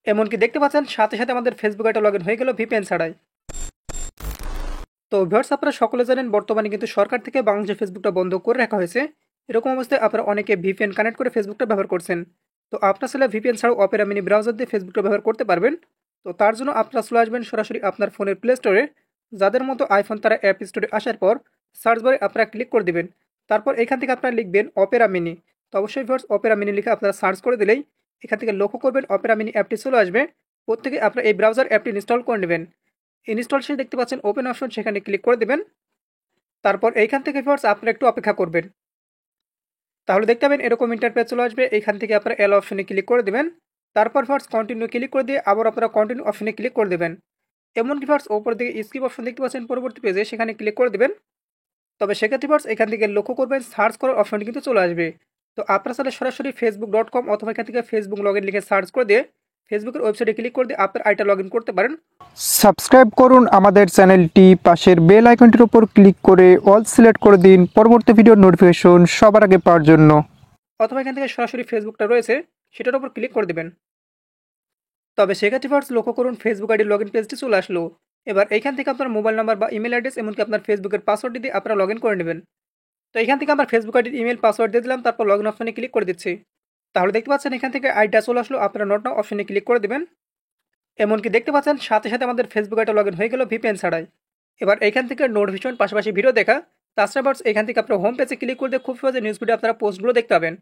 এমনকি দেখতে পাচ্ছেন সাথে সাথে আমাদের ফেসবুক আইডি লগ ইন হয়ে গেল ভিপিএন ছাড়াই। তো ভিউয়ার্স, আপনারা সকলে জানেন বর্তমানে কিন্তু সরকার থেকে বাংলাদেশের ফেসবুকটা বন্ধ করে রাখা হয়েছে। এরকম অবস্থায় আপনারা অনেকে ভিপিএন কানেক্ট করে ফেসবুকটা ব্যবহার করছেন। তো আপনার আসলে ভিপিএন ছাড়াও অপেরা মিনি ব্রাউজার দিয়ে ফেসবুকটা ব্যবহার করতে পারবেন। তো তার জন্য আপনারা চলে আসবেন সরাসরি আপনার ফোনের প্লে স্টোরে। যাদের মতো আইফোন তারা অ্যাপ স্টোরে আসার পর সার্চ বারে আপনারা ক্লিক করে দিবেন। তারপর এখান থেকে আপনারা লিখবেন অপেরা মিনি। তো অবশ্যই ভিউয়ার্স, অপেরা মিনি লিখে আপনারা সার্চ করে দিলেই এখান থেকে লক্ষ্য করবেন অপেরা মিনি অ্যাপটি চলে আসবে। প্রত্যেকে আপনারা এই ব্রাউজার অ্যাপটি ইনস্টল করে নেবেন। ইনস্টল শেষে দেখতে পাচ্ছেন ওপেন অপশন, সেখানে ক্লিক করে দেবেন। তারপর এইখান থেকে ভিউয়ার্স আপনারা একটু অপেক্ষা করবেন। তাহলে দেখতে পাবেন এরকম ইন্টারফেস চলে আসবে। এইখান থেকে আপনারা এল অপশনে ক্লিক করে দেবেন। তারপর ভিউয়ার্স কন্টিনিউ ক্লিক করে দিয়ে আবার আপনারা কন্টিনিউ অপশনে ক্লিক করে দেবেন। এমনকি ভিউয়ার্স ওপর দিকে স্কিপ অপশন দেখতে পাচ্ছেন পরবর্তী পেজে, সেখানে ক্লিক করে দেবেন। তবে সেক্ষেত্রে ভিউয়ার্স এখান থেকে লক্ষ্য করবেন সার্চ করার অপশনটি কিন্তু চলে আসবে। তো আপনারা চাইলে সরাসরি facebook.com অথবা এখান থেকে ফেসবুক লগ ইন লিখে সার্চ করে দিয়ে ফেসবুকের ওয়েবসাইটে ক্লিক করে দিয়ে আপনার আইটা লগ ইন করতে পারেন। সাবস্ক্রাইব করুন আমাদের চ্যানেলটি, পাশের বেল আইকনটির উপর ক্লিক করে অল সিলেক্ট করে দিন পরবর্তী ভিডিওর নোটিফিকেশন সবার আগে পাওয়ার জন্য। অথবা এখান থেকে সরাসরি ফেসবুকটা রয়েছে সেটার উপর ক্লিক করে দেবেন। তবে সেক্ষেত্রে ফার্স্ট লক্ষ্য করুন ফেসবুক আইডি লগ ইন পেজটি চলে আসলো। এবার এইখান থেকে আপনার মোবাইল নাম্বার বা ইমেল অ্যাড্রেস এমনকি আপনার ফেসবুকের পাসওয়ার্ড দিয়ে আপনারা লগ ইন করে নেবেন। তো এখান থেকে আমার ফেসবুক আইডির ইমেল পাসওয়ার্ড দিয়ে দিলাম, তারপর লগ ইন অপশনে ক্লিক করে দিচ্ছি। তাহলে দেখতে পাচ্ছেন এখান থেকে আইডিটা চলে আসলো, আপনারা নট নাও অপশনে ক্লিক করে দেবেন। এমনকি দেখতে পাচ্ছেন সাথে সাথে আমাদের ফেসবুক আইডি লগ ইন হয়ে গেল ভিপিএন ছাড়াই। এবার এইখান থেকে নোটিফিকেশন পাশাপাশি ভিডিও দেখা, তাছাড়া এখান থেকে আপনার হোম পেজে ক্লিক করে দিয়ে খুব সহজে নিউজ ভিডিও আপনারা পোস্টগুলো দেখতে পাবেন।